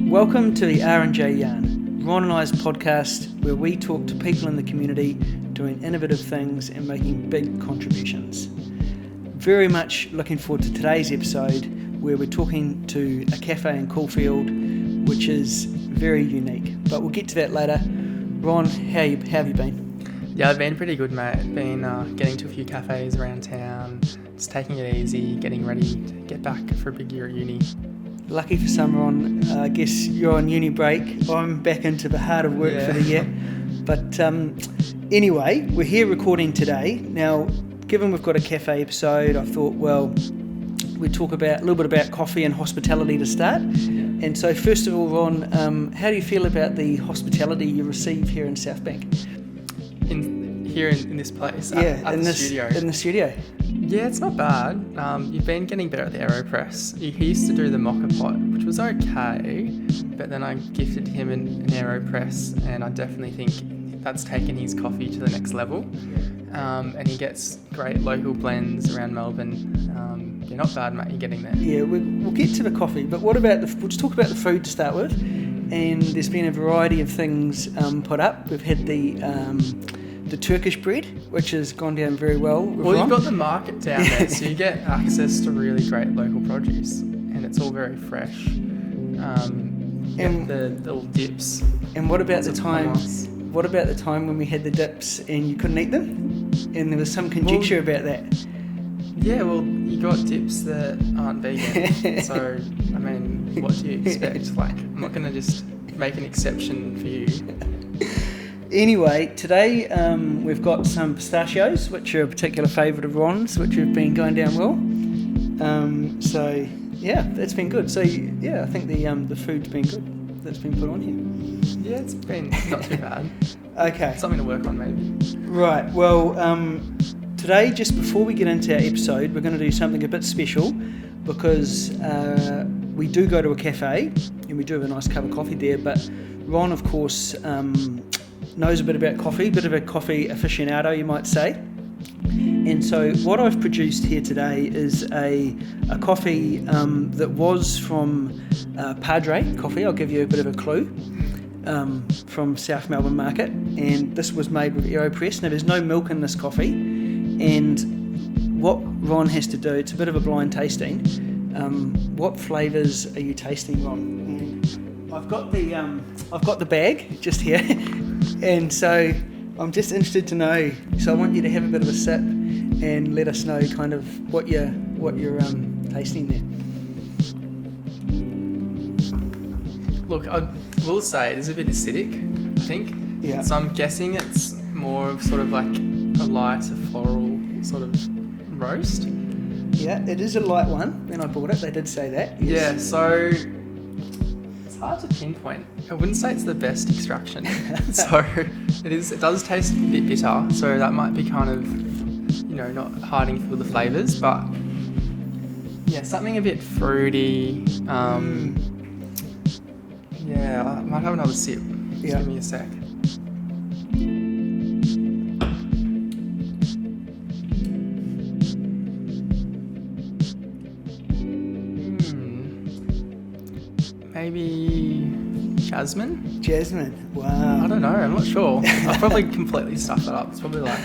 Welcome to the R&J Yarn, Ron and I's podcast where we talk to people in the community doing innovative things and making big contributions. Very much looking forward to today's episode where we're talking to a cafe in Caulfield which is very unique, but we'll get to that later. Ron, how have you been? Yeah, I've been pretty good, mate. Been getting to a few cafes around town, just taking it easy, getting ready to get back for a big year at uni. Lucky for some, Ron. I guess you're on uni break. I'm back into the heart of work for the year. But anyway, we're here recording today. Now, given we've got a cafe episode, I thought, well, we'd talk a little bit about coffee and hospitality to start. Yeah. And so first of all, Ron, how do you feel about the hospitality you receive here in South Bank? Here in this place? At the studio? In the studio. Yeah, it's not bad. You've been getting better at the AeroPress. He used to do the mocha pot, which was okay, but then I gifted him an AeroPress, and I definitely think that's taken his coffee to the next level. And he gets great local blends around Melbourne. You're not bad, mate. You're getting there. Yeah, we'll get to the coffee, but what about we'll just talk about the food to start with. And there's been a variety of things put up. We've had the Turkish bread, which has gone down very well. Well, you've got the market down there, so you get access to really great local produce, and it's all very fresh. And the little dips. And what about the time? What about the time when we had the dips and you couldn't eat them? And there was some conjecture about that. Yeah, well, you got dips that aren't vegan, so I mean, what do you expect? I'm not going to just make an exception for you. Anyway, today we've got some pistachios, which are a particular favourite of Ron's, which have been going down well. So yeah, that's been good. So yeah, I think the food's been good that's been put on here. Yeah, it's been not too bad. Okay. Something to work on maybe. Right, well, today, just before we get into our episode, we're going to do something a bit special because we do go to a cafe and we do have a nice cup of coffee there, but Ron, of course, knows a bit about coffee, bit of a coffee aficionado, you might say. And so what I've produced here today is a coffee that was from Padre Coffee. I'll give you a bit of a clue. From South Melbourne Market, and this was made with AeroPress. Now there's no milk in this coffee, and what Ron has to do, it's a bit of a blind tasting. What flavours are you tasting, Ron? And I've got the bag just here, and so I'm just interested to know. So I want you to have a bit of a sip and let us know kind of what you're tasting there. Look, I will say it is a bit acidic, I think. Yeah. So I'm guessing it's more of sort of like a lighter floral sort of roast. Yeah, it is a light one. When I bought it, they did say that. Yes. Yeah, so it's hard to pinpoint. I wouldn't say it's the best extraction. So it does taste a bit bitter, so that might be kind of, not hiding through the flavours, but yeah, something a bit fruity. Yeah, I might have another sip. Just give me a sec. Maybe Jasmine? Jasmine. Wow. I don't know. I'm not sure. I probably completely stuffed that up. It's probably like...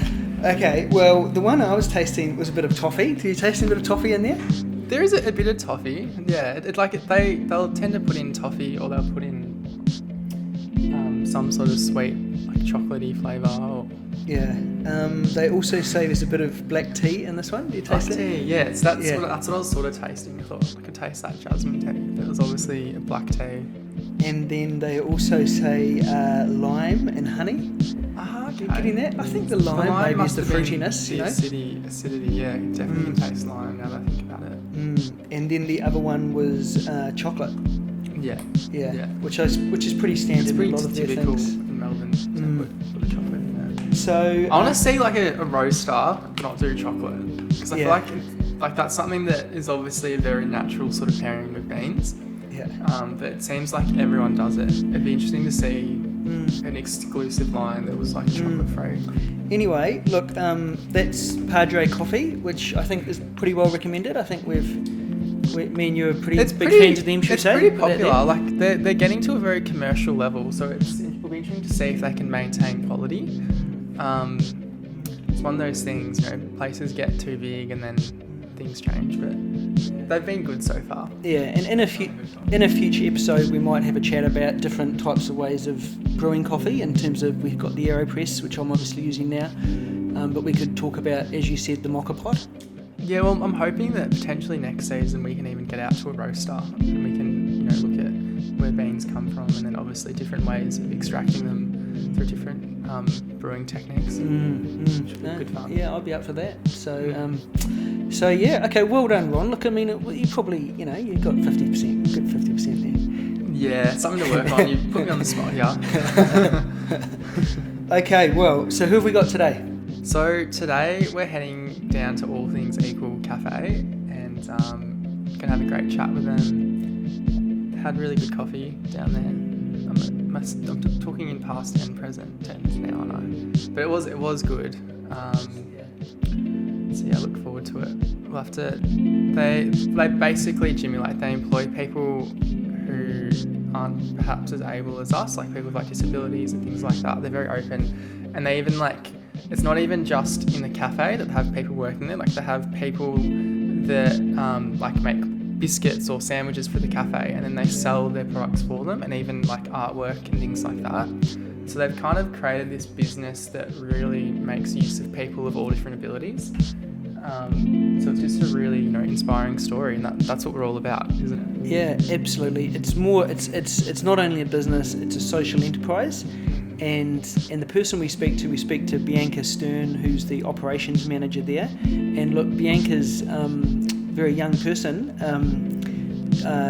Okay, well, the one I was tasting was a bit of toffee. Do you taste a bit of toffee in there? There is a bit of toffee. Yeah, they'll tend to put in toffee, or they'll put in some sort of sweet, like chocolatey flavour. Or... Yeah. They also say there's a bit of black tea in this one. Do you taste black it? tea, yeah. That's what I was sort of tasting. I thought I could taste that jasmine tea. There was obviously a black tea. And then they also say lime and honey. Okay. You getting that? I think the lime maybe is the fruitiness, you know? Acidity, yeah. Definitely can taste lime now that I think about it. And then the other one was chocolate. Yeah. Which is pretty standard. It's pretty in a lot of their typical things. in Melbourne to put the chocolate in there. So I want to see like a roaster not do chocolate, because I feel like that's something that is obviously a very natural sort of pairing with beans. Yeah. But it seems like everyone does it. It'd be interesting to see an exclusive line that was like chocolate free. Anyway, look, that's Padre Coffee, which I think is pretty well recommended. I think me and you are pretty big fans of them, should it's say. Pretty popular. Like they're getting to a very commercial level, so it'll be interesting to see if they can maintain quality. It's one of those things, you know, places get too big and then things change, but they've been good so far. Yeah, and in a future episode, we might have a chat about different types of ways of brewing coffee. In terms of, we've got the AeroPress, which I'm obviously using now, but we could talk about, as you said, the mocha pot. Yeah, well, I'm hoping that potentially next season we can even get out to a roaster and we can, you know, look at where beans come from, and then obviously different ways of extracting them through different brewing techniques. Which would be good fun. Yeah, I'd be up for that. So yeah, okay, well done, Ron. Look, I mean, you probably, you know, you've got 50%, good 50% there. Yeah, something to work on. You put me on the spot here. Okay, well, so who have we got today? So today we're heading down to All Things Equal Cafe and gonna have a great chat with them. Had really good coffee down there. I'm talking in past and present tense now, I know, but it was good. So yeah, I look forward to it. We'll have to. They basically, Jimmy, like they employ people who aren't perhaps as able as us, like people with like disabilities and things like that. They're very open, and they even like. It's not even just in the cafe that they have people working there. Like they have people that like make biscuits or sandwiches for the cafe, and then they sell their products for them, and even like artwork and things like that. So they've kind of created this business that really makes use of people of all different abilities. So it's just a really, you know, inspiring story, and that's what we're all about, isn't it? Yeah, absolutely. It's more. It's not only a business; it's a social enterprise. And the person we speak to Bianca Stern, who's the Operations Manager there. And look, Bianca's a very young person.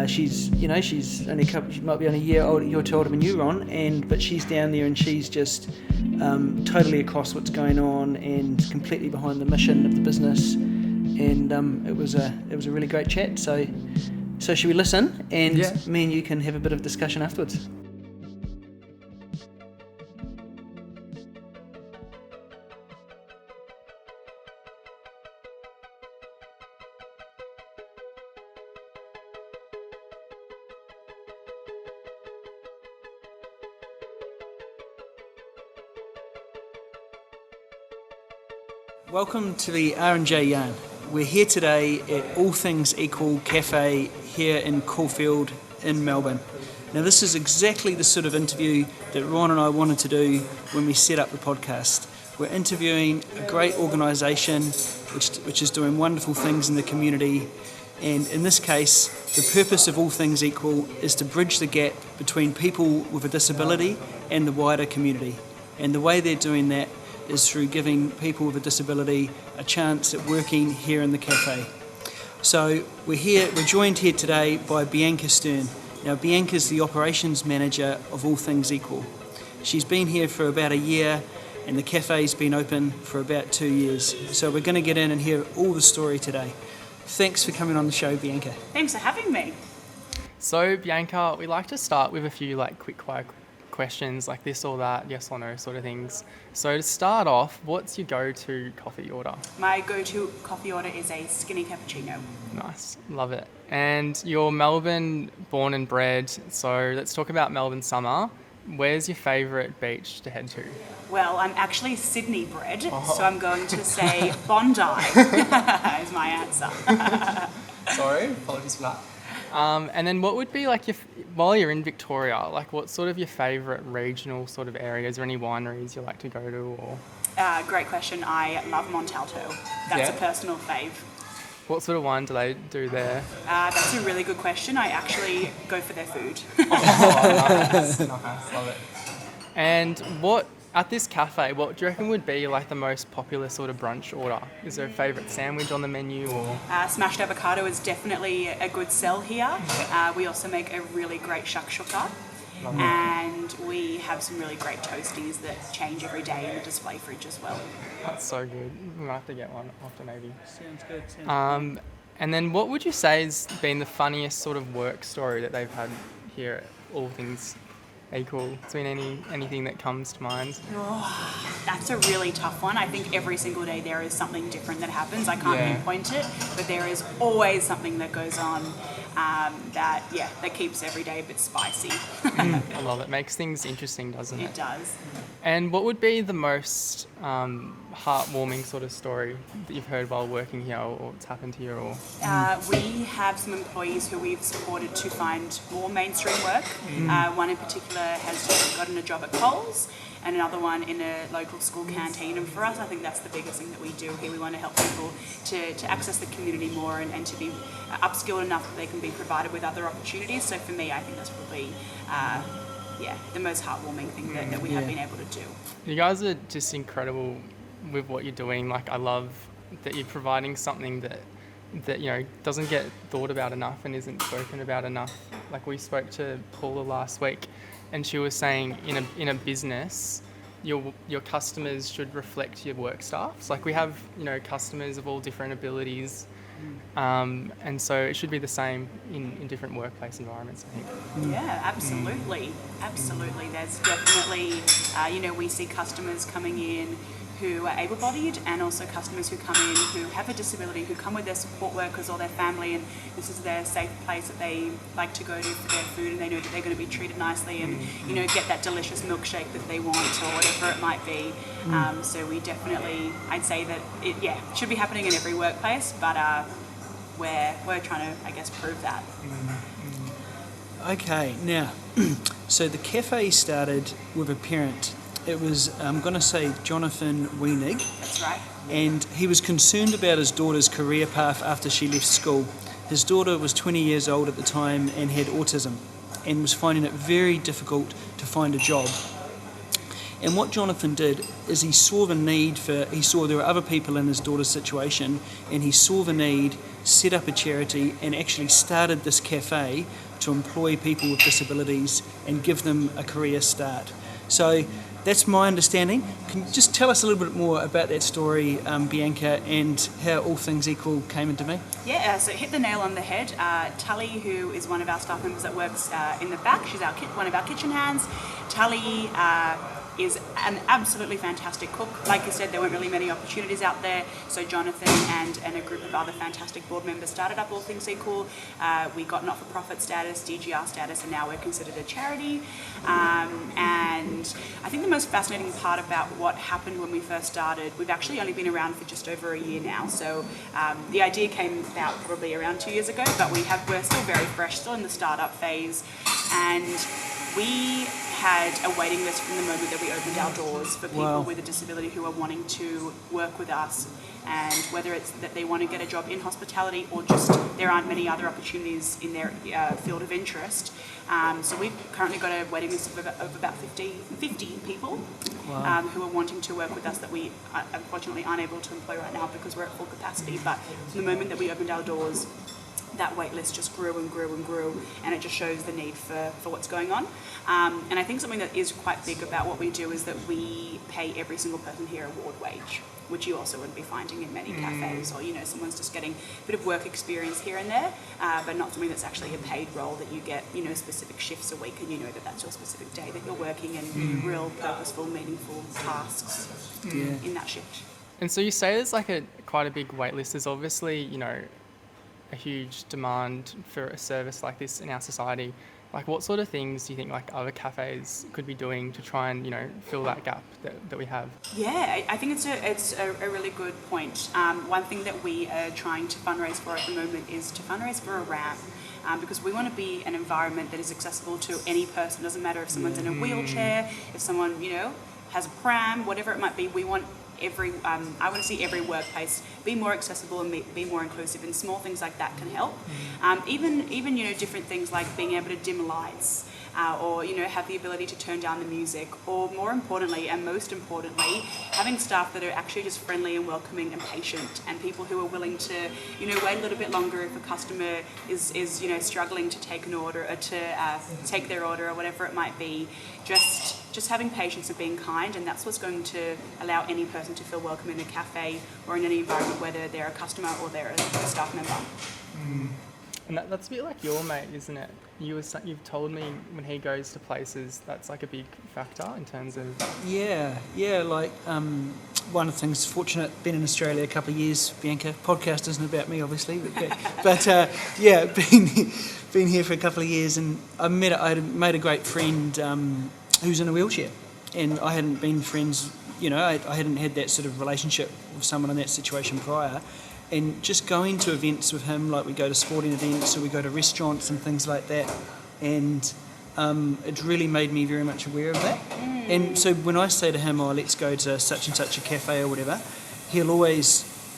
She's only she might be only a year older, you're older than you, Ron. But she's down there and she's just totally across what's going on and completely behind the mission of the business. And it was a really great chat. So should we listen? And me and you can have a bit of discussion afterwards. Welcome to the R&J Yarn. We're here today at All Things Equal Cafe here in Caulfield in Melbourne. Now this is exactly the sort of interview that Ron and I wanted to do when we set up the podcast. We're interviewing a great organisation which is doing wonderful things in the community, and in this case the purpose of All Things Equal is to bridge the gap between people with a disability and the wider community. And the way they're doing that is through giving people with a disability a chance at working here in the cafe. So we're joined here today by Bianca Stern. Now Bianca's the Operations Manager of All Things Equal. She's been here for about a year and the cafe's been open for about 2 years. So we're going to get in and hear all the story today. Thanks for coming on the show, Thanks for having me. So Bianca, we like to start with a few like quick questions like this or that, yes or no sort of things. So to start off, what's your go-to coffee order? My go-to coffee order is a skinny cappuccino. Nice, love it. And you're Melbourne born and bred, so let's talk about Melbourne summer. Where's your favourite beach to head to? Well, I'm actually Sydney bred, so I'm going to say Bondi is my answer. Sorry, apologies for that. And then what would be like while you're in Victoria, like what's sort of your favourite regional sort of areas? Is there any wineries you like to go to? Or Great question. I love Montalto. That's a personal fave. what sort of wine do they do there? That's a really good question. I actually go for their food. Nice, love it. And at this cafe, what do you reckon would be like the most popular sort of brunch order? Is there a favourite sandwich on the menu or? Smashed avocado is definitely a good sell here. We also make a really great shakshuka. And we have some really great toasties that change every day in the display fridge as well. That's so good. We might have to get one after maybe. Sounds good. And then what would you say has been the funniest sort of work story that they've had here at All Things Equal? Has been anything that comes to mind? That's a really tough one. I think every single day there is something different that happens. I can't pinpoint it, but there is always something that goes on that keeps every day a bit spicy. I love it. Makes things interesting, doesn't it? It does. And what would be the most heartwarming sort of story that you've heard while working here or what's happened here? Or We have some employees who we've supported to find more mainstream work. One in particular has just gotten a job at Coles and another one in a local school canteen. And for us, I think that's the biggest thing that we do here. We want to help people to access the community more and to be upskilled enough that they can be provided with other opportunities. So for me, I think that's probably the most heartwarming thing that we have been able to do. you guys are just incredible with what you're doing. Like I love that you're providing something that doesn't get thought about enough and isn't spoken about enough. Like we spoke to Paula last week, and she was saying in a business, your customers should reflect your work staff. So like we have customers of all different abilities, and so it should be the same in different workplace environments, I think. Yeah, absolutely. There's definitely we see customers coming in who are able-bodied and also customers who come in who have a disability, who come with their support workers or their family, and this is their safe place that they like to go to for their food, and they know that they're going to be treated nicely and get that delicious milkshake that they want or whatever it might be. So we definitely, I'd say that it should be happening in every workplace, but we're trying to, I guess, prove that. Okay, now, so the cafe started with a parent. It was, I'm going to say, Jonathan Wienig. That's right. And he was concerned about his daughter's career path after she left school. His daughter was 20 years old at the time and had autism and was finding it very difficult to find a job. And what Jonathan did is he saw there were other people in his daughter's situation, and he saw the need, set up a charity, and actually started this cafe to employ people with disabilities and give them a career start. So that's my understanding. Can you just tell us a little bit more about that story, Bianca, and how All Things Equal came into me? Yeah, so hit the nail on the head. Tully, who is one of our staff members that works in the back, she's one of our kitchen hands. Tully is an absolutely fantastic cook. Like you said, there weren't really many opportunities out there, so Jonathan and a group of other fantastic board members started up All Things Equal. We got not-for-profit status, DGR status, and now we're considered a charity. And I think the most fascinating part about what happened when we first started, we've actually only been around for just over a year now, so the idea came about probably around 2 years ago, but we're still very fresh, still in the startup phase, and we had a waiting list from the moment that we opened our doors for people with a disability who are wanting to work with us, and whether it's that they want to get a job in hospitality or just there aren't many other opportunities in their field of interest. So we've currently got a waiting list of about 50 people who are wanting to work with us that we unfortunately aren't able to employ right now because we're at full capacity. But from the moment that we opened our doors, that wait list just grew and grew and grew, and it just shows the need for what's going on. And I think something that is quite big about what we do is that we pay every single person here award wage, which you also wouldn't be finding in many cafes, or someone's just getting a bit of work experience here and there, but not something that's actually a paid role that you get specific shifts a week, and that that's your specific day that you're working in real purposeful, meaningful tasks in that shift. And so you say there's like quite a big wait list. There's obviously, a huge demand for a service like this in our society. Like, what sort of things do you think like other cafes could be doing to try and fill that gap that we have? Yeah, I think it's a really good point. One thing that we are trying to fundraise for at the moment is to fundraise for a ramp. Because we want to be an environment that is accessible to any person. Doesn't matter if someone's in a wheelchair, if someone has a pram, whatever it might be. We want I want to see every workplace be more accessible and be more inclusive, and small things like that can help. Even different things like being able to dim lights, or have the ability to turn down the music, or more importantly and most importantly, having staff that are actually just friendly and welcoming and patient, and people who are willing to wait a little bit longer if a customer is struggling to take an order, or to take their order, or whatever it might be. Just having patience and being kind, and that's what's going to allow any person to feel welcome in a cafe or in any environment, whether they're a customer or they're a staff member. And that's a bit like your mate, isn't it? You've told me when he goes to places, that's like a big factor in terms of... Yeah, like one of the things, fortunate, been in Australia a couple of years, Bianca, podcast isn't about me obviously, but been here for a couple of years, and I made a great friend who's in a wheelchair, and I hadn't been friends, I hadn't had that sort of relationship with someone in that situation prior. And just going to events with him, like we go to sporting events or we go to restaurants and things like that, and it really made me very much aware of that. And so when I say to him, let's go to such and such a cafe or whatever, he'll always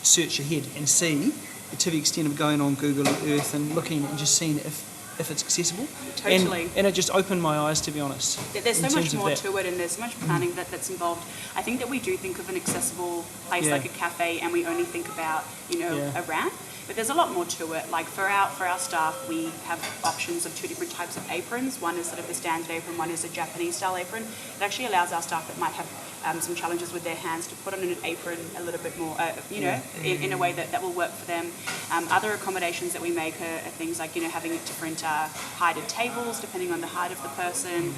search ahead and see, to the extent of going on Google Earth and looking and just seeing if it's accessible. Totally. And it just opened my eyes, to be honest. There's so much more to it, and there's so much planning that's involved. I think that we do think of an accessible place like a cafe, and we only think about a ramp. But there's a lot more to it. Like for our staff, we have options of two different types of aprons. One is sort of the standard apron, one is a Japanese style apron. It actually allows our staff that might have some challenges with their hands to put on an apron a little bit more, in a way that will work for them. Other accommodations that we make are things like, having different heighted tables depending on the height of the person.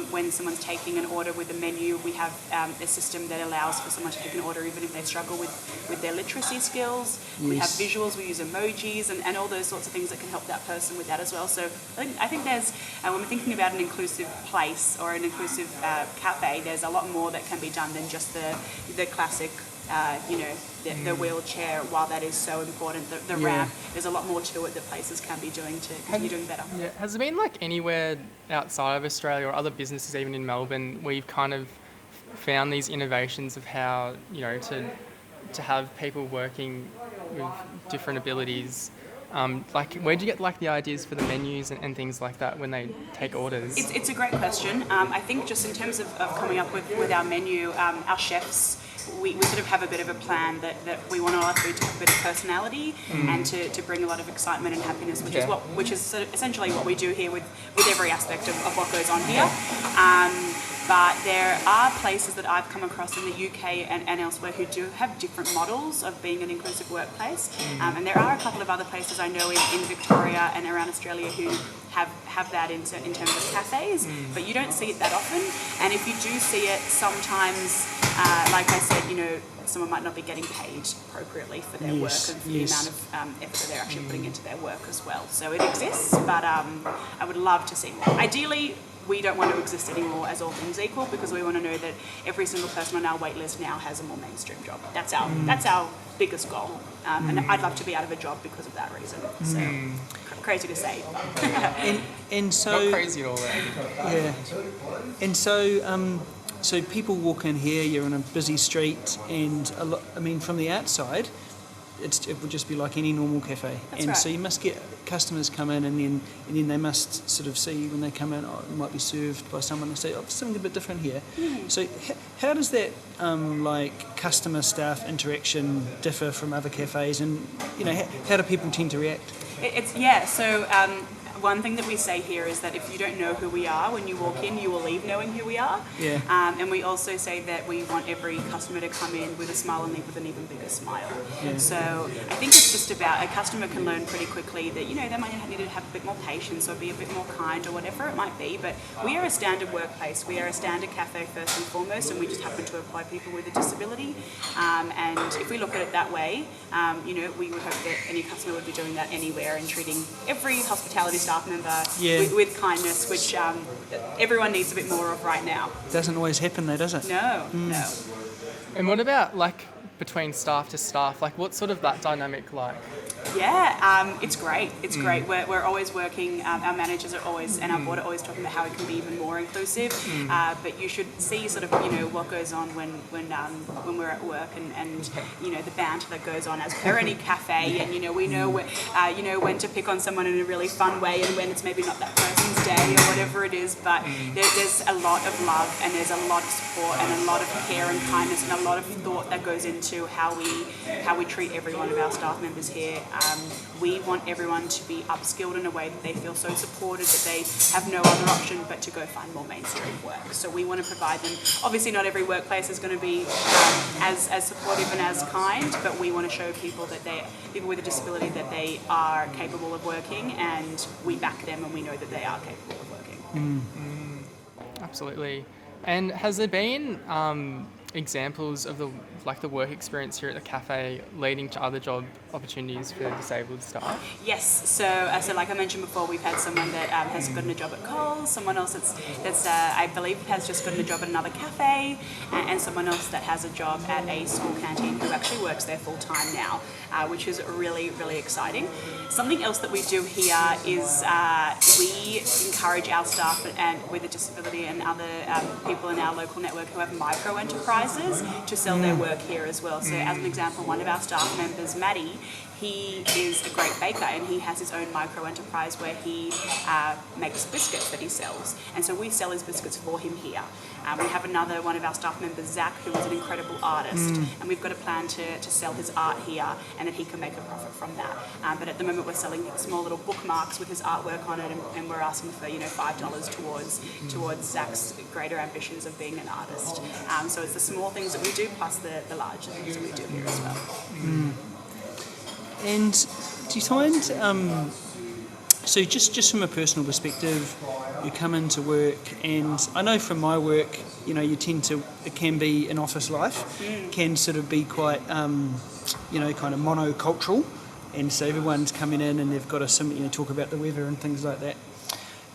When someone's taking an order with a menu, we have a system that allows for someone to take an order even if they struggle with their literacy skills. Yes. We have visuals, we use emojis and all those sorts of things that can help that person with that as well. So I think there's, when we're thinking about an inclusive place or an inclusive cafe, there's a lot more that can be done than just the classic, the wheelchair. While that is so important, the ramp, there's a lot more to it that places can be doing to continue doing better. Yeah. Has there been like anywhere outside of Australia or other businesses, even in Melbourne, where you've kind of found these innovations of how, to have people working with different abilities? Like, where do you get like the ideas for the menus and things like that when they take orders? It's a great question. I think just in terms of coming up with our menu, our chefs, we sort of have a bit of a plan that we want all our food to have a bit of personality and to bring a lot of excitement and happiness, which is sort of essentially what we do here with every aspect of what goes on here. But there are places that I've come across in the UK and elsewhere who do have different models of being an inclusive workplace. And there are a couple of other places I know in Victoria and around Australia who have that in terms of cafes, but you don't see it that often. And if you do see it, sometimes, like I said, someone might not be getting paid appropriately for their work and for the amount of effort that they're actually putting into their work as well. So it exists, but I would love to see more. Ideally, we don't want to exist anymore as all things equal, because we want to know that every single person on our wait list now has a more mainstream job. That's our biggest goal, and I'd love to be out of a job because of that reason. So crazy to say. and so not crazy at all. Yeah, and so people walk in here. You're on a busy street, and from the outside, it would just be like any normal cafe. That's right. So you must get customers come in, and then they must sort of see when they come in, it might be served by someone and say, there's something a bit different here. So how does that customer staff interaction differ from other cafes, and how do people tend to react? It's yeah. So one thing that we say here is that if you don't know who we are when you walk in, you will leave knowing who we are. Yeah. And we also say that we want every customer to come in with a smile and leave with an even bigger smile. Yeah. So I think it's just about a customer can learn pretty quickly that they might need to have a bit more patience or be a bit more kind or whatever it might be. But we are a standard workplace. We are a standard cafe first and foremost, and we just happen to employ people with a disability. And if we look at it that way, we would hope that any customer would be doing that anywhere and treating every hospitality staff member with kindness, which everyone needs a bit more of right now. Doesn't always happen though, does it? No. And what about like between staff to staff? Like what's sort of that dynamic like? Yeah, it's great. It's great. We're always working. Our managers are always, and our board are always talking about how it can be even more inclusive. But you should see sort of what goes on when we're at work, and the banter that goes on as per any cafe, and we know when to pick on someone in a really fun way, and when it's maybe not that person's day or whatever it is. But there's a lot of love, and there's a lot of support, and a lot of care and kindness, and a lot of thought that goes into how we treat every one of our staff members here. We want everyone to be upskilled in a way that they feel so supported that they have no other option but to go find more mainstream work. So we want to provide them. Obviously, not every workplace is going to be as supportive and as kind, but we want to show people with a disability that they are capable of working, and we back them, and we know that they are capable of working. Absolutely. And has there been examples of the work experience here at the cafe leading to other job opportunities for disabled staff? Yes, so like I mentioned before, we've had someone that has gotten a job at Coles, someone else that's I believe has just gotten a job at another cafe, and someone else that has a job at a school canteen who actually works there full time now, which is really, really exciting. Something else that we do here is we encourage our staff and with a disability and other people in our local network who have micro enterprises to sell their work here as well. So as an example, one of our staff members, Maddie, he is a great baker, and he has his own micro enterprise where he makes biscuits that he sells, and so we sell his biscuits for him here. We have another one of our staff members, Zach, who is an incredible artist, and we've got a plan to sell his art here, and that he can make a profit from that. But at the moment we're selling small little bookmarks with his artwork on it, and we're asking for $5 towards Zach's greater ambitions of being an artist. So it's the small things that we do plus the larger things that we do here as well. And do you find, so just from a personal perspective, you come into work, and I know from my work, you tend to, it can be an office life, can sort of be quite, kind of monocultural, and so everyone's coming in and they've got to talk about the weather and things like that.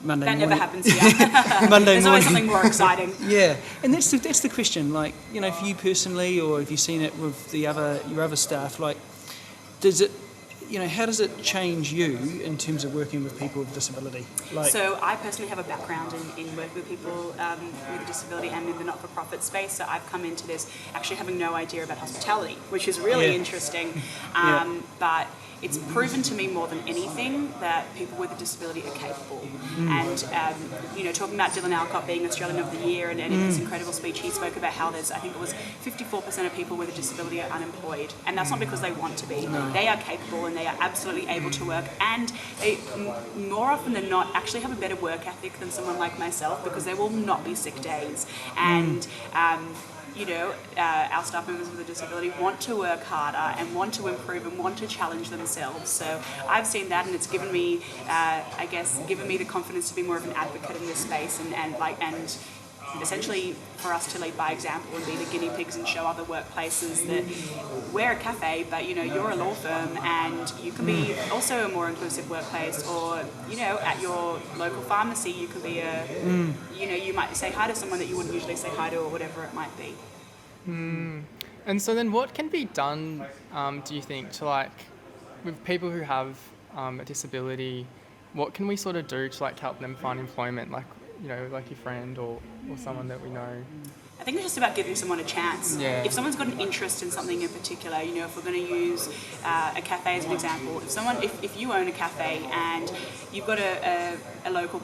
Monday that morning. Never happens here. Monday There's always something more exciting. Yeah, and that's the question. Like, for you personally, or have you seen it with your other staff? Like, does it, how does it change you in terms of working with people with disability? So I personally have a background in working with people with a disability and in the not-for-profit space. So I've come into this actually having no idea about hospitality, which is really interesting. But it's proven to me more than anything that people with a disability are capable. And, talking about Dylan Alcott being Australian of the Year, and in his incredible speech, he spoke about how there's, I think it was 54% of people with a disability are unemployed. And that's not because they want to be. No. They are capable, and they are absolutely able to work. And they, more often than not, actually have a better work ethic than someone like myself, because there will not be sick days. And, our staff members with a disability want to work harder and want to improve and want to challenge themselves. So I've seen that, and it's given me, given me the confidence to be more of an advocate in this space, and essentially for us to lead by example and be the guinea pigs and show other workplaces that we're a cafe, but you're a law firm, and you can be also a more inclusive workplace, or at your local pharmacy you can be you might say hi to someone that you wouldn't usually say hi to, or whatever it might be. And so then what can be done, do you think, to with people who have a disability, what can we sort of do to help them find employment, like your friend or someone that we know? I think it's just about giving someone a chance. Yeah. If someone's got an interest in something in particular, if we're going to use a cafe as an example, if you own a cafe and you've got a local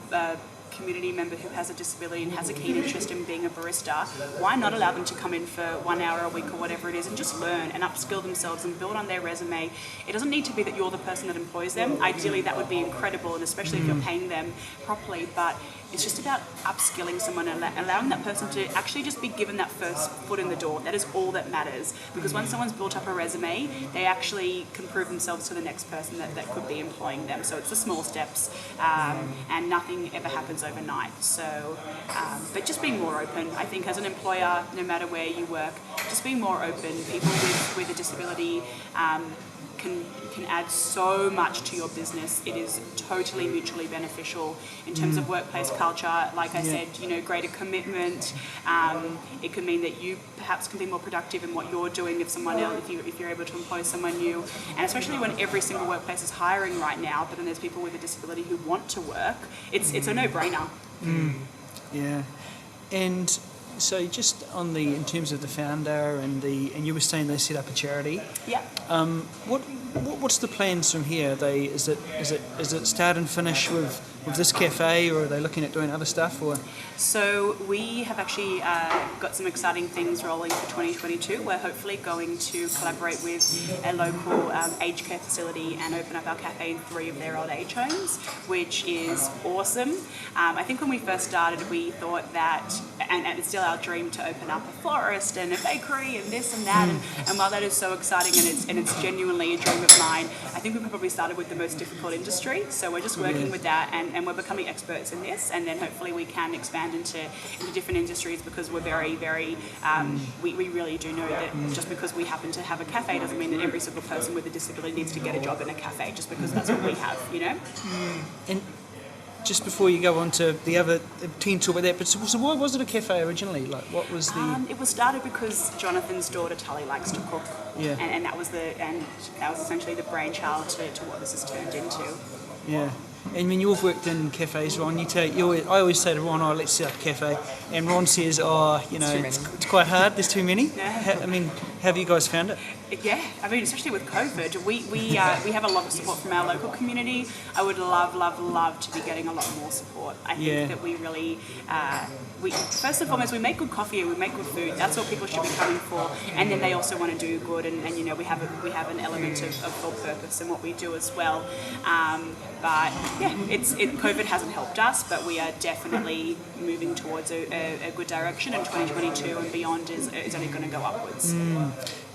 community member who has a disability and has a keen interest in being a barista, why not allow them to come in for 1 hour a week or whatever it is and just learn and upskill themselves and build on their resume? It doesn't need to be that you're the person that employs them. Ideally, that would be incredible, and especially if you're paying them properly, but it's just about upskilling someone and allowing that person to actually just be given that first foot in the door. That is all that matters, because once someone's built up a resume, they actually can prove themselves to the next person that could be employing them. So it's the small steps, and nothing ever happens overnight. So, but just being more open, I think, as an employer, no matter where you work, just being more open. People with a disability can add so much to your business. It is totally mutually beneficial in terms of workplace culture. Like I said, greater commitment. It could mean that you perhaps can be more productive in what you're doing if you're able to employ someone new. And especially when every single workplace is hiring right now, but then there's people with a disability who want to work, it's a no-brainer. Yeah. And so just in terms of the founder and you were saying they set up a charity. Yeah. What's the plans from here? Is it start and finish with this cafe, or are they looking at doing other stuff? Or so we have actually got some exciting things rolling for 2022. We're hopefully going to collaborate with a local aged care facility and open up our cafe in 3 of their old age homes, which is awesome. I think when we first started, we thought that, and it's still our dream to open up a florist and a bakery and this and that. And while that is so exciting and it's genuinely a dream of mine, I think we probably started with the most difficult industry. So we're just working with that, and we're becoming experts in this, and then hopefully we can expand into different industries, because we're very, very, we really do know that just because we happen to have a cafe doesn't mean that every single person with a disability needs to get a job in a cafe just because that's what we have, And just before you go on to the other team talk about that, but so why was it a cafe originally? Like, what was the? It was started because Jonathan's daughter Tully likes to cook, and that was essentially the brainchild to what this has turned into. Yeah. And when you've worked in cafes, Ron, I always say to Ron, let's set up a cafe. And Ron says, it's quite hard, there's too many. I mean, have you guys found it? Yeah, I mean, especially with COVID, we have a lot of support from our local community. I would love to be getting a lot more support. I think that we really, first and foremost, we make good coffee and we make good food. That's what people should be coming for. And then they also want to do good, and we have an element of full purpose in what we do as well. But COVID hasn't helped us, but we are definitely moving towards a good direction, and 2022 and beyond is only going to go upwards.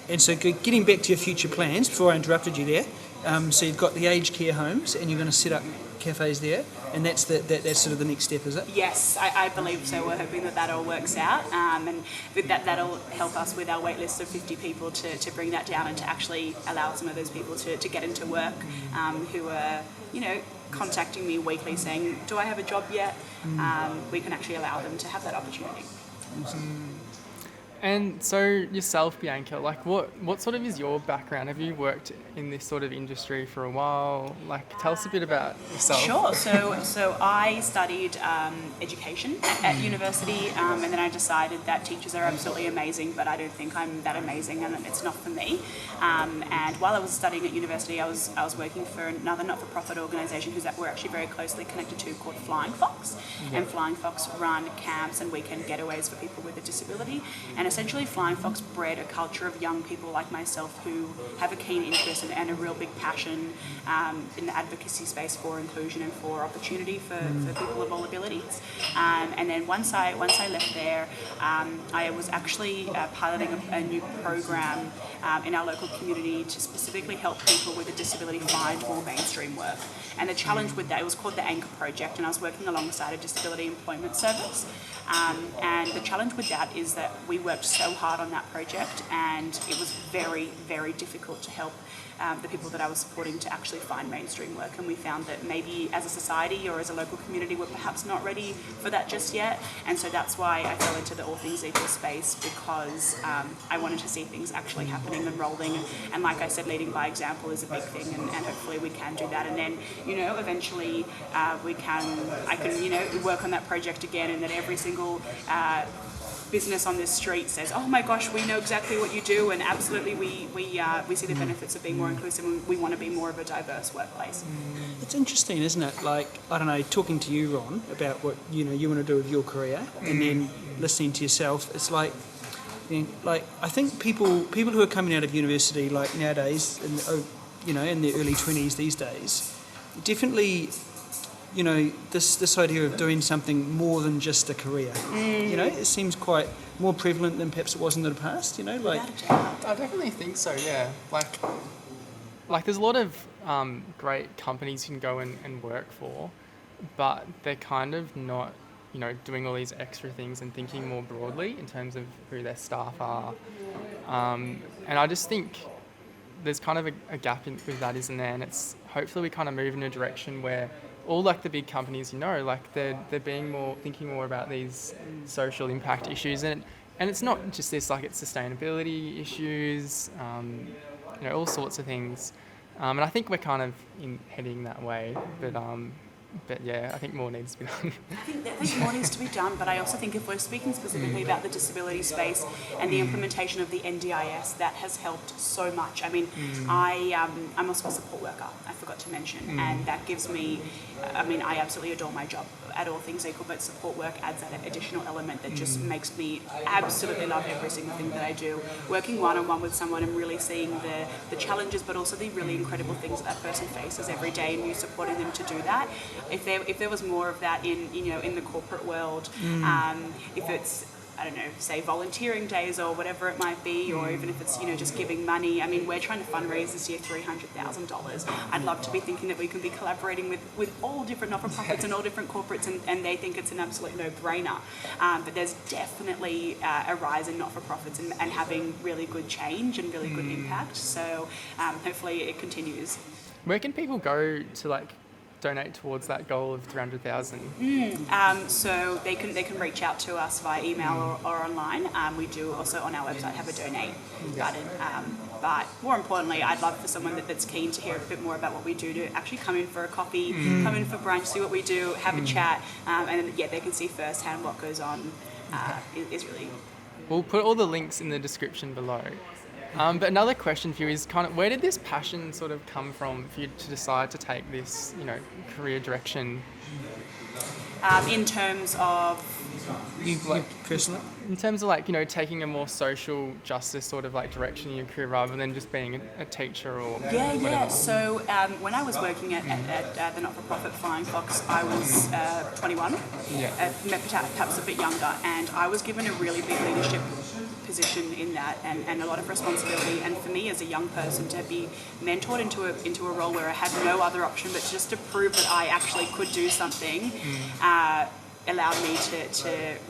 And so getting back to your future plans, before I interrupted you there, so you've got the aged care homes and you're going to set up cafes there, and that's sort of the next step, is it? Yes, I believe so. We're hoping that all works out, and with that'll help us with our wait list of 50 people to bring that down and to actually allow some of those people to get into work, who are, contacting me weekly saying, do I have a job yet? We can actually allow them to have that opportunity. Awesome. And so yourself, Bianca, like what sort of is your background? Have you worked in this sort of industry for a while? Like, tell us a bit about yourself. Sure. So I studied education at university, and then I decided that teachers are absolutely amazing, but I don't think I'm that amazing, and it's not for me. And while I was studying at university, I was working for another not-for-profit organisation we're actually very closely connected to, called Flying Fox. And Flying Fox run camps and weekend getaways for people with a disability. And essentially Flying Fox bred a culture of young people like myself who have a keen interest and a real big passion in the advocacy space for inclusion and for opportunity for people of all abilities. And then once I left there, I was actually piloting a new program in our local community to specifically help people with a disability find more mainstream work. And the challenge with that, it was called the Anchor Project, and I was working alongside a disability employment service. And the challenge with that is that we worked so hard on that project, and it was very, very difficult to help the people that I was supporting to actually find mainstream work. And we found that maybe as a society or as a local community, we're perhaps not ready for that just yet. And so that's why I fell into the All Things Equal space, because I wanted to see things actually happening and rolling. And like I said, leading by example is a big thing, and hopefully we can do that. And then, eventually I can work on that project again, and that every single business on this street says, "Oh my gosh, we know exactly what you do," and absolutely we see the benefits of being more inclusive, and we want to be more of a diverse workplace. It's interesting, isn't it? Like, I don't know, talking to you, Ron, about what you want to do with your career, and then listening to yourself. It's like, I think people who are coming out of university, like nowadays, in their early 20s these days, definitely, this idea of doing something more than just a career. It seems quite more prevalent than perhaps it was in the past. I definitely think so. Yeah, like there's a lot of great companies you can go and work for, but they're kind of not, doing all these extra things and thinking more broadly in terms of who their staff are. And I just think there's kind of a gap with that, isn't there? And it's hopefully we kind of move in a direction where all like the big companies, like they're thinking more about these social impact issues, and it's not just this, like it's sustainability issues, all sorts of things. And I think we're kind of heading that way, but yeah, I think more needs to be done. I think more needs to be done, but I also think if we're speaking specifically about the disability space and the implementation of the NDIS, that has helped so much. I mean, I'm also a support worker, I forgot to mention, and that gives me, I absolutely adore my job at all things equal, but support work adds that additional element that just makes me absolutely love every single thing that I do. Working one-on-one with someone and really seeing the challenges, but also the really incredible things that person faces every day, and you supporting them to do that. If there was more of that in the corporate world, if it's, I don't know, say volunteering days or whatever it might be, or even if it's, just giving money. I mean, we're trying to fundraise this year $300,000. I'd love to be thinking that we can be collaborating with all different not-for-profits and all different corporates, and they think it's an absolute no-brainer. But there's definitely a rise in not-for-profits and having really good change and really good impact. So hopefully it continues. Where can people go to donate towards that goal of 300,000? So they can reach out to us via email or online. We do also on our website have a donate button. But more importantly, I'd love for someone that's keen to hear a bit more about what we do to actually come in for a coffee, come in for brunch, see what we do, have a chat, and they can see firsthand what goes on. Is really. We'll put all the links in the description below. But another question for you is kind of, where did this passion sort of come from for you to decide to take this, career direction? In terms of you personally? In terms of taking a more social justice sort of direction in your career rather than just being a teacher or whatever. So when I was working at the not-for-profit Flying Fox, I was 21, perhaps a bit younger, and I was given a really big leadership position in that, and a lot of responsibility. And for me as a young person to be mentored into a role where I had no other option but just to prove that I actually could do something, allowed me to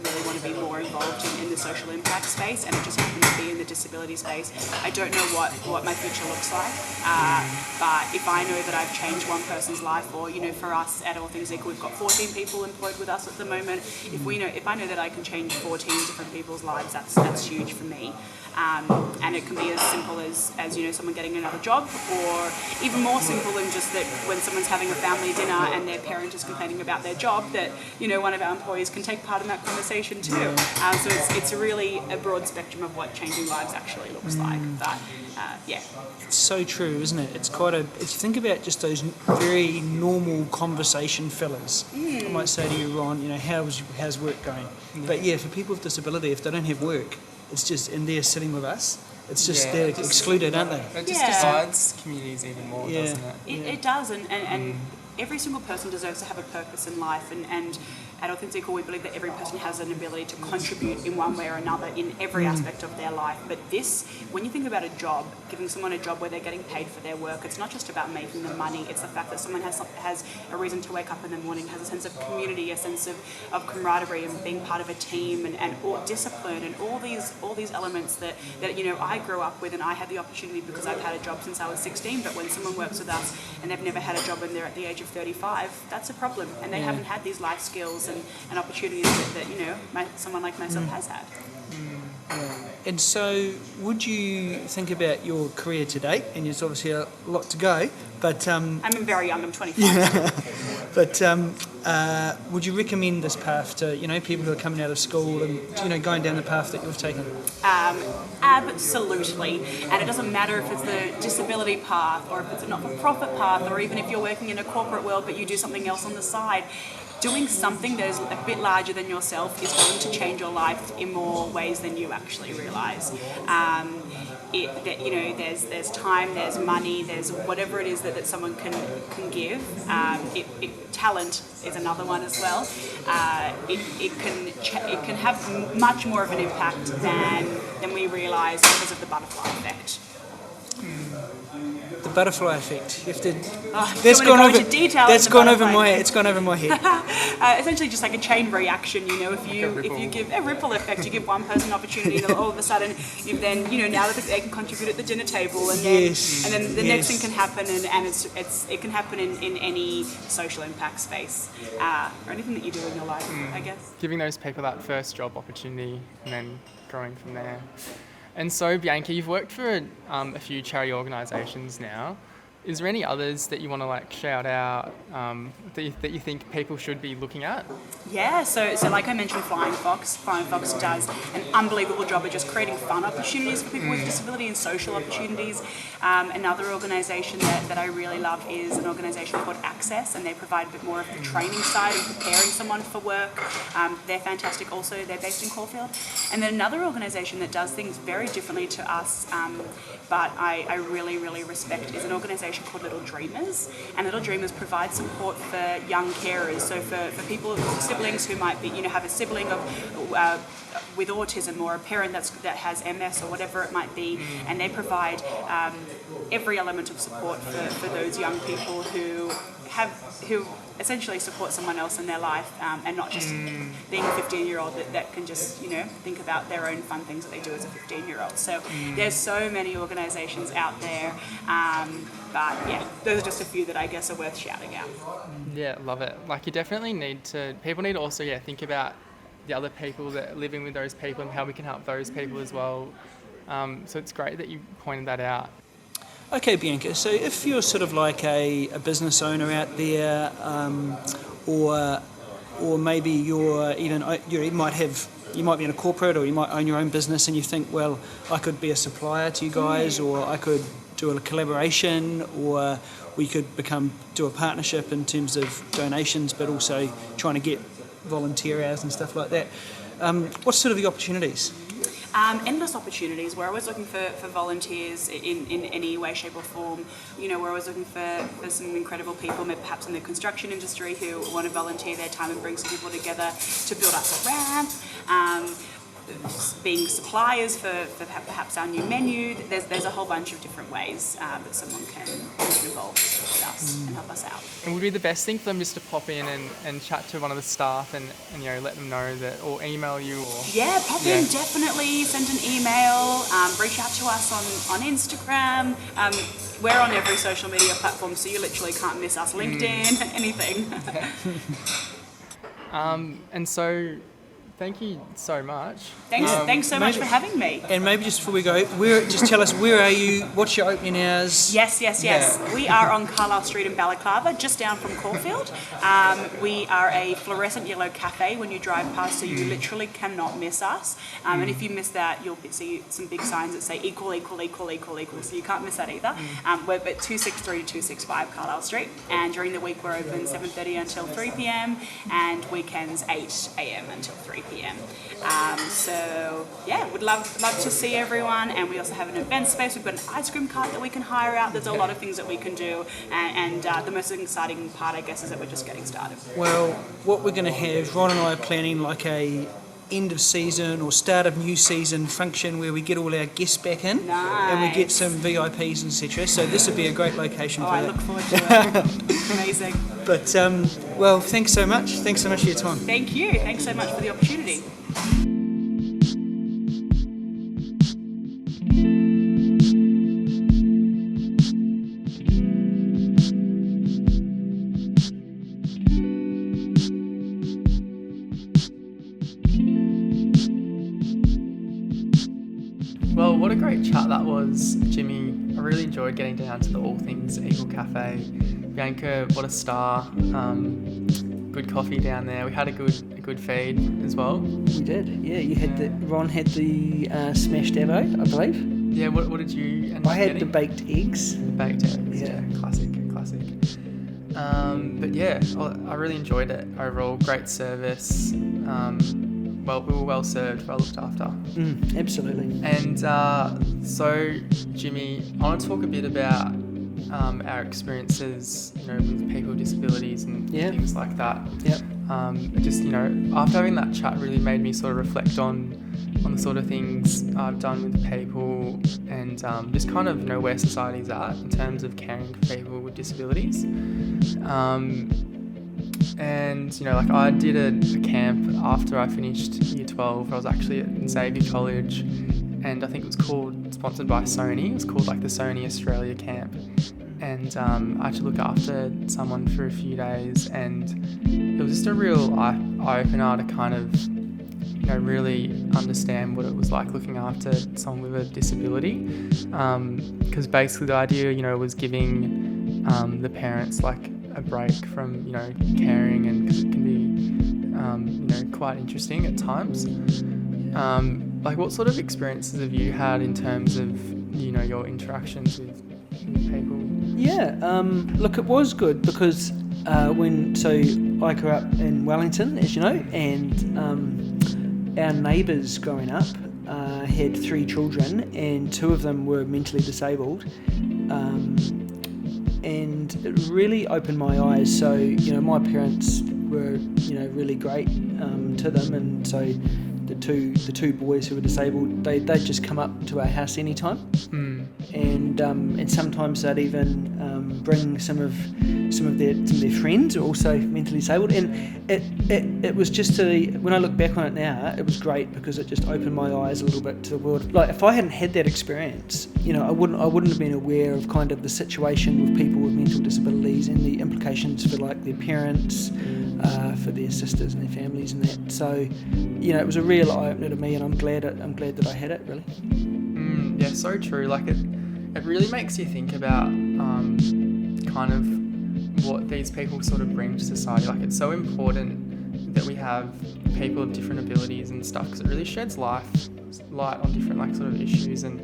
really want to be more involved in the social impact space, and it just happened to be in the disability space. I don't know what my future looks like, but if I know that I've changed one person's life, or for us at All Things Equal, we've got 14 people employed with us at the moment. If I know that I can change 14 different people's lives, that's huge for me. And it can be as simple as someone getting another job, or even more simple than just that when someone's having a family dinner and their parent is complaining about their job, that one of our employees can take part in that conversation too. So it's really a broad spectrum of what changing lives actually looks like. But it's so true, isn't it? It's quite if you think about just those very normal conversation fillers. I might say to you, Ron, how's work going? But for people with disability, if they don't have work, it's just in there sitting with us. It's just they're excluded, aren't they? It just divides communities even more, doesn't it? It does, and every single person deserves to have a purpose in life, and at All Things Equal, we believe that every person has an ability to contribute in one way or another in every aspect of their life. But when you think about a job, giving someone a job where they're getting paid for their work, it's not just about making them money. It's the fact that someone has a reason to wake up in the morning, has a sense of community, a sense of camaraderie and being part of a team, and all discipline, and all these elements that I grew up with, and I had the opportunity because I've had a job since I was 16. But when someone works with us and they've never had a job and they're at the age of 35, that's a problem, and they haven't had these life skills and opportunities that someone like myself has had. And so, would you think about your career to date? And there's obviously a lot to go, but I'm very young. I'm 25. But would you recommend this path to, people who are coming out of school and, going down the path that you've taken? Absolutely. And it doesn't matter if it's the disability path or if it's a not-for-profit path or even if you're working in a corporate world but you do something else on the side. Doing something that is a bit larger than yourself is going to change your life in more ways than you actually realise. There's time, there's money, there's whatever it is that someone can give. Talent is another one as well. It can have much more of an impact than we realise because of the butterfly effect. The butterfly effect. You have to. That's gone over detail. That's gone over my head. It's gone over my head. Essentially, just like a chain reaction. If you give a ripple effect, you give one person an opportunity, and all of a sudden, now that they can contribute at the dinner table, and then the next thing can happen, and it can happen in any social impact space or anything that you do in your life, I guess. Giving those people that first job opportunity, and then growing from there. And so, Bianca, you've worked for a few charity organisations now. Is there any others that you want to shout out that you think people should be looking at? Yeah, so like I mentioned, Flying Fox does an unbelievable job of just creating fun opportunities for people with disability and social opportunities. Another organisation that I really love is an organisation called Access, and they provide a bit more of the training side of preparing someone for work. They're fantastic also. They're based in Caulfield. And then another organisation that does things very differently to us, but I really, really respect, is an organisation called Little Dreamers. And Little Dreamers provide support for young carers. So for people with siblings who might be, have a sibling with autism or a parent that has MS or whatever it might be, and they provide every element of support for those young people who essentially support someone else in their life, and not just being a 15-year-old that can just think about their own fun things that they do as a 15-year-old. So there's so many organisations out there, but yeah, those are just a few that I guess are worth shouting out. Yeah, love it. You definitely people need to also think about the other people that are living with those people and how we can help those people as well. So it's great that you pointed that out. Okay, Bianca, so if you're sort of like a business owner out there, or maybe you might be in a corporate, or you might own your own business, and you think, well, I could be a supplier to you guys, or I could do a collaboration, or we could do a partnership in terms of donations, but also trying to get volunteer hours and stuff like that. What's sort of the opportunities? Endless opportunities. We're always looking for volunteers in any way, shape or form. We're always looking for some incredible people, perhaps in the construction industry, who want to volunteer their time and bring some people together to build up a ramp. Being suppliers for perhaps our new menu. There's a whole bunch of different ways that someone can get involved with us and help us out. And would be the best thing for them just to pop in and chat to one of the staff and let them know that, or email you, or pop in, definitely send an email, reach out to us on Instagram. We're on every social media platform, so you literally can't miss us. LinkedIn, anything. And so, thank you so much. Thanks so much for having me. And maybe just before we go, just tell us, where are you? What's your opening hours? Yes. Yeah. We are on Carlisle Street in Balaclava, just down from Caulfield. We are a fluorescent yellow cafe when you drive past, so you literally cannot miss us. And if you miss that, you'll see some big signs that say equal, so you can't miss that either. We're at 263 to 265 Carlisle Street, and during the week we're open 7:30 until 3 p.m, and weekends 8 a.m. until 3 p.m. Would love to see everyone. And we also have an event space. We've got an ice cream cart that we can hire out. There's a lot of things that we can do, and the most exciting part, I guess, is that we're just getting started. Well, what we're going to have, Ron and I are planning like a end of season or start of new season function where we get all our guests back in. Nice. And we get some VIPs, etc. So this would be a great location for that. I look forward to it. Amazing. But thanks so much. Thanks so much for your time. Thank you. Thanks so much for the opportunity. Well, what a great chat that was, Jimmy. I really enjoyed getting down to the all things Eagle Cafe. Bianca, what a star. good coffee down there. We had a good feed as well. We did, yeah. You had Ron had the smashed avo, I believe. Yeah, what did you end up I had getting? the baked eggs. Baked eggs, Yeah. classic. But yeah, I really enjoyed it overall. Great service. Well, we were well served, well looked after. Absolutely. And so, Jimmy, I want to talk a bit about our experiences, with people with disabilities and things like that. Yep. Just, after having that chat really made me sort of reflect on the sort of things I've done with people and just kind of where society's at in terms of caring for people with disabilities. And like I did a camp after I finished year 12. I was actually at Xavier College, and I think it was sponsored by Sony. It was called like the Sony Australia camp, and I had to look after someone for a few days, and it was just a real eye-opener to kind of really understand what it was like looking after someone with a disability, because basically the idea was giving the parents like a break from caring, and because it can be quite interesting at times. Like what sort of experiences have you had in terms of your interactions with people? Yeah, look, it was good because I grew up in Wellington, as you know, and our neighbours growing up had 3 children, and 2 of them were mentally disabled. And it really opened my eyes. So, my parents were, really great to them, and so the two boys who were disabled, they'd just come up to our house anytime, and sometimes they'd even bring some of their friends who are also mentally disabled, and it was just when I look back on it now, it was great because it just opened my eyes a little bit to the world. Like if I hadn't had that experience, I wouldn't have been aware of kind of the situation with people with mental disabilities and the implications for like their parents, for their sisters and their families and that. So, it was a real eye-opener to me, and I'm glad that I had it, really. Yeah, so true. Like it really makes you think about kind of what these people sort of bring to society. Like it's so important that we have people of different abilities and stuff, because it really sheds light on different like sort of issues, and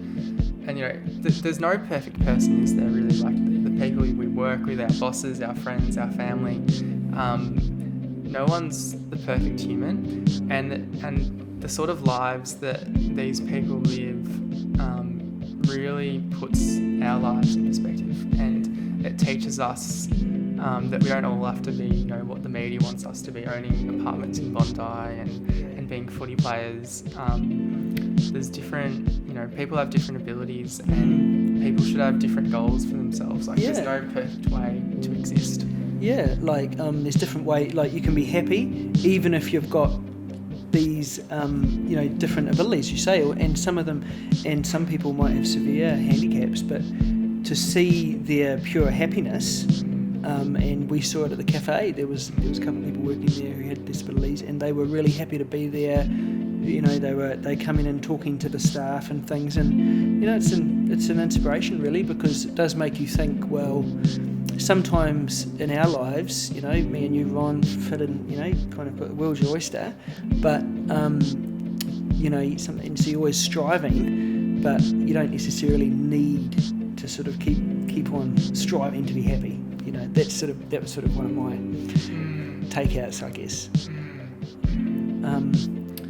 there's no perfect person, is there really? Like the people we work with, our bosses, our friends, our family, no one's the perfect human, and the sort of lives that these people live really puts our lives in perspective, and it teaches us that we don't all have to be, what the media wants us to be, owning apartments in Bondi and being footy players. There's different, people have different abilities, and people should have different goals for themselves. Like there's no perfect way to exist. Yeah, like there's different way. Like you can be happy even if you've got these different abilities, you say, and some people might have severe handicaps, but to see their pure happiness, and we saw it at the cafe. There was a couple of people working there who had disabilities, and they were really happy to be there. They come in and talking to the staff and things, and it's an inspiration really, because it does make you think, well, sometimes in our lives, me and you, Ron, fit in, kind of the world's your oyster, but sometimes you're always striving, but you don't necessarily need to sort of keep on striving to be happy. That was sort of one of my takeouts, I guess.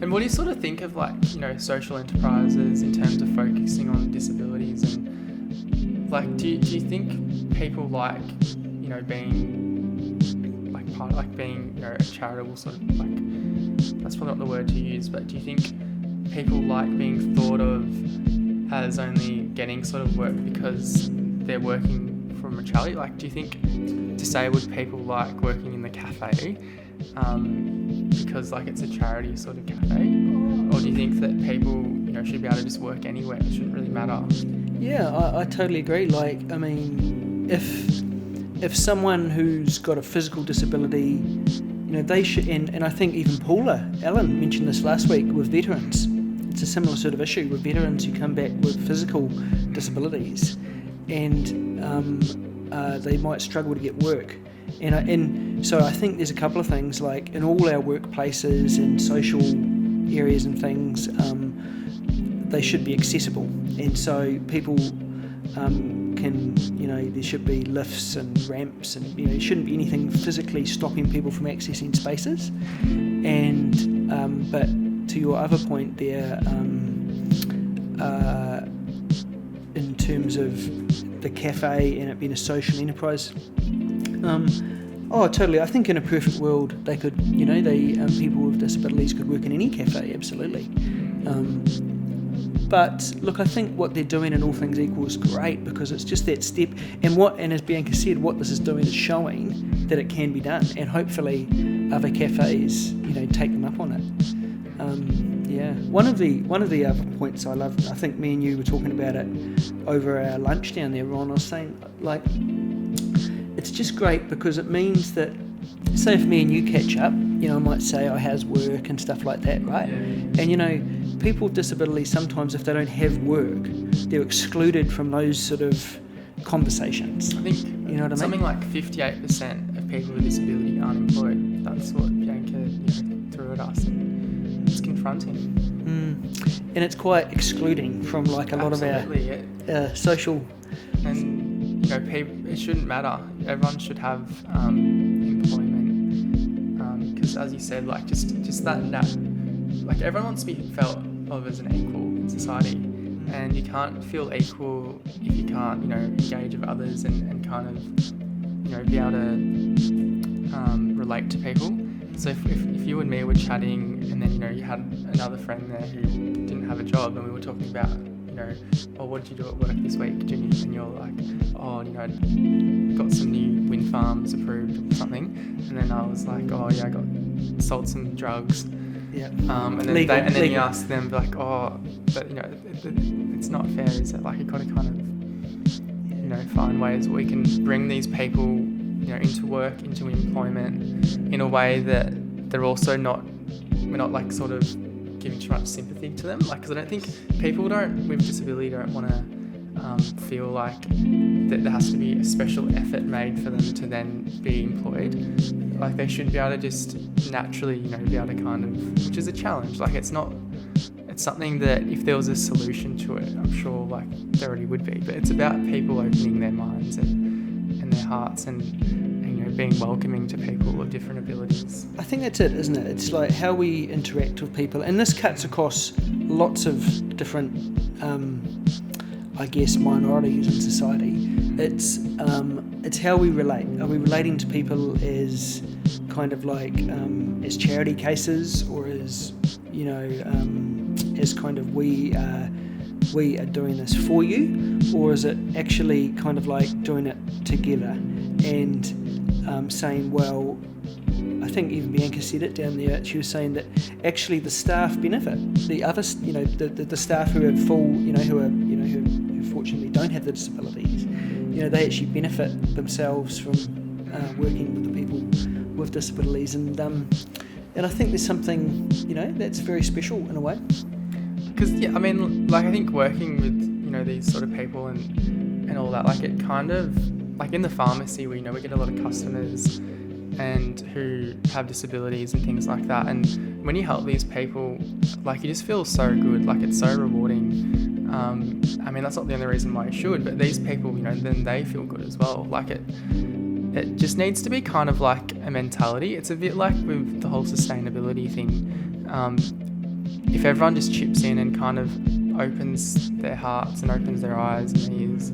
And what do you sort of think of like, social enterprises in terms of focusing on disabilities, and like, do you think people like, being like part of like being, a charitable sort of like, that's probably not the word to use, but do you think people like being thought of as only getting sort of work because they're working from a charity? Like, do you think disabled people like working in the cafe because like it's a charity sort of cafe, or do you think that people should be able to just work anywhere? It shouldn't really matter. Yeah, I totally agree. Like, I mean, if someone who's got a physical disability, they should, and I think even Paula Allen mentioned this last week with veterans. It's a similar sort of issue with veterans who come back with physical disabilities, and they might struggle to get work. And so I think there's a couple of things, like in all our workplaces and social areas and things, they should be accessible, and so people can, there should be lifts and ramps, and there shouldn't be anything physically stopping people from accessing spaces. And but to your other point there, in terms of the cafe and it being a social enterprise, totally. I think in a perfect world they could, people with disabilities could work in any cafe, absolutely. But look, I think what they're doing in All Things Equal is great, because it's just that step. And as Bianca said, what this is doing is showing that it can be done, and hopefully other cafes, take them up on it. One of the other points I loved, I think me and you were talking about it over our lunch down there, Ron. I was saying, like, it's just great because it means that, say if me and you catch up, I might say, how's work and stuff like that, right? Yeah. And people with disabilities, sometimes if they don't have work, they're excluded from those sort of conversations. I think something like 58% of people with disability aren't employed. That's what Bianca threw at us, and it's confronting. And it's quite excluding from like a lot of our social. And people, it shouldn't matter. Everyone should have employment, because as you said, like just that like everyone wants to be felt of as an equal in society, and you can't feel equal if you can't engage with others and kind of be able to relate to people. So if you and me were chatting, and then you had another friend there who didn't have a job, and we were talking about what did you do at work this week, Ginny? And you're like, I got some new wind farms approved or something. And then I was like, I got sold some drugs. Yeah. And then you ask them like, but it's not fair, is it? Like, you've got to kind of, find ways we can bring these people, into work, into employment, in a way that they're also we're not like sort of giving too much sympathy to them, like, because I don't think people with disability don't want to feel like that there has to be a special effort made for them to then be employed. Like, they should be able to just naturally, be able to kind of, which is a challenge. Like, it's something that if there was a solution to it, I'm sure like there already would be. But it's about people opening their minds and their hearts and being welcoming to people with different abilities. I think that's it, isn't it? It's like how we interact with people, and this cuts across lots of different, minorities in society. It's how we relate. Are we relating to people as kind of like as charity cases, or as as kind of we are doing this for you, or is it actually kind of like doing it together and saying, well, I think even Bianca said it down there. She was saying that actually the staff benefit. The other, the staff who have who fortunately don't have the disabilities, they actually benefit themselves from working with the people with disabilities, and I think there's something that's very special in a way. Because I think working with these sort of people and all that, like, it kind of, like in the pharmacy, we get a lot of customers and who have disabilities and things like that, and when you help these people, like, you just feel so good, like, it's so rewarding. That's not the only reason why you should, but these people, then they feel good as well. Like, it just needs to be kind of like a mentality. It's a bit like with the whole sustainability thing. If everyone just chips in and kind of opens their hearts and opens their eyes and ears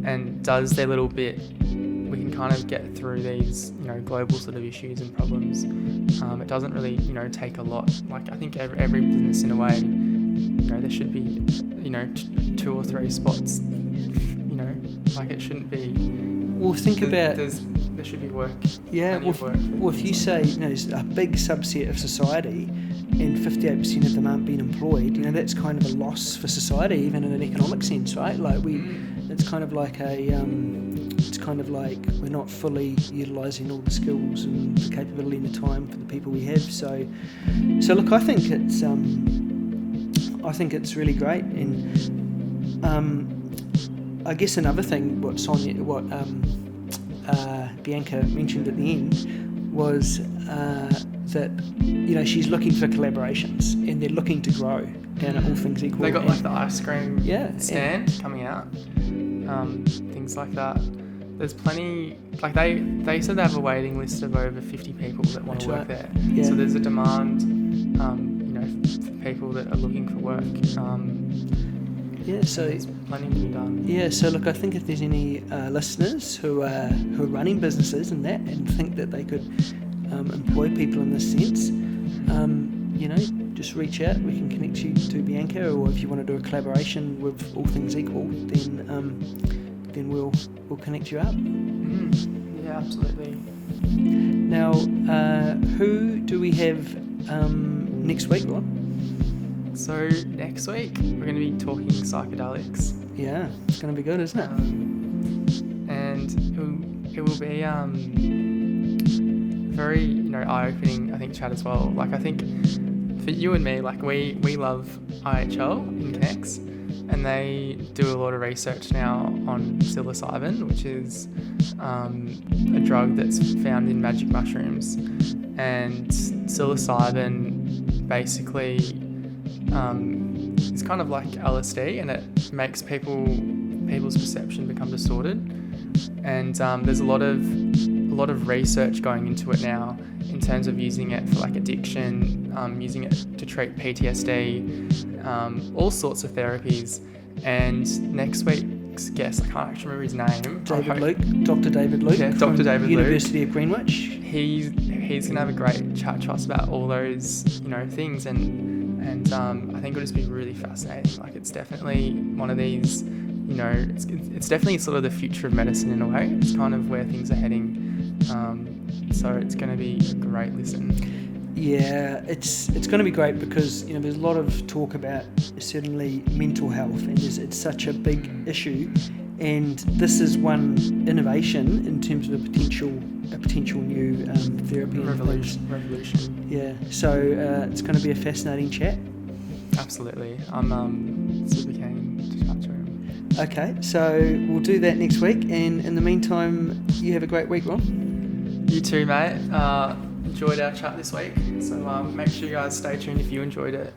and does their little bit, we can kind of get through these, global sort of issues and problems. It doesn't really, take a lot. Like, I think every business, in a way, there should be, 2 or 3 spots. Like, it shouldn't be. Well, think about. There should be work. Yeah. Well, if you say there's a big subset of society, and 58% of them aren't being employed, that's kind of a loss for society, even in an economic sense, right? Like, it's kind of like we're not fully utilising all the skills and the capability and the time for the people we have. So look, I think it's really great, and I guess another thing, what Bianca mentioned at the end was that she's looking for collaborations and they're looking to grow down at All Things Equal. They got like the ice cream stand coming out, things like that. There's plenty, like they said they have a waiting list of over 50 people that want to work there. Yeah. So there's a demand, for people that are looking for work. So there's plenty to be done. Yeah, so look, I think if there's any listeners who are running businesses and think that they could employ people in this sense, just reach out. We can connect you to Bianca, or if you want to do a collaboration with All Things Equal, then we'll connect you up. Yeah, absolutely. Now, who do we have next week, Ron? So next week we're going to be talking psychedelics. Yeah, it's going to be good, isn't it? And it will be very eye-opening, I think, chat as well. Like, I think for you and me, like we love IHL in Connects, and they do a lot of research now on psilocybin, which is a drug that's found in magic mushrooms. And psilocybin basically it's kind of like LSD, and it makes people's perception become distorted. And there's a lot of research going into it now in terms of using it for like addiction, using it to treat PTSD, all sorts of therapies. And next week's guest, I can't actually remember his name. Dr. David Luke. Yeah, Dr. David Luke. University of Greenwich. He's going to have a great chat to us about all those things, and I think it'll just be really fascinating. Like, it's definitely one of these, it's definitely sort of the future of medicine in a way. It's kind of where things are heading. So it's going to be a great listen. Yeah, it's going to be great because there's a lot of talk about certainly mental health, and it's such a big issue. And this is one innovation in terms of a potential new therapy. Revolution. Yeah, so it's going to be a fascinating chat. Absolutely. I'm super keen to chat to him. Okay, so we'll do that next week, and in the meantime, you have a great week, Ron. You too, mate. Enjoyed our chat this week, so make sure you guys stay tuned if you enjoyed it.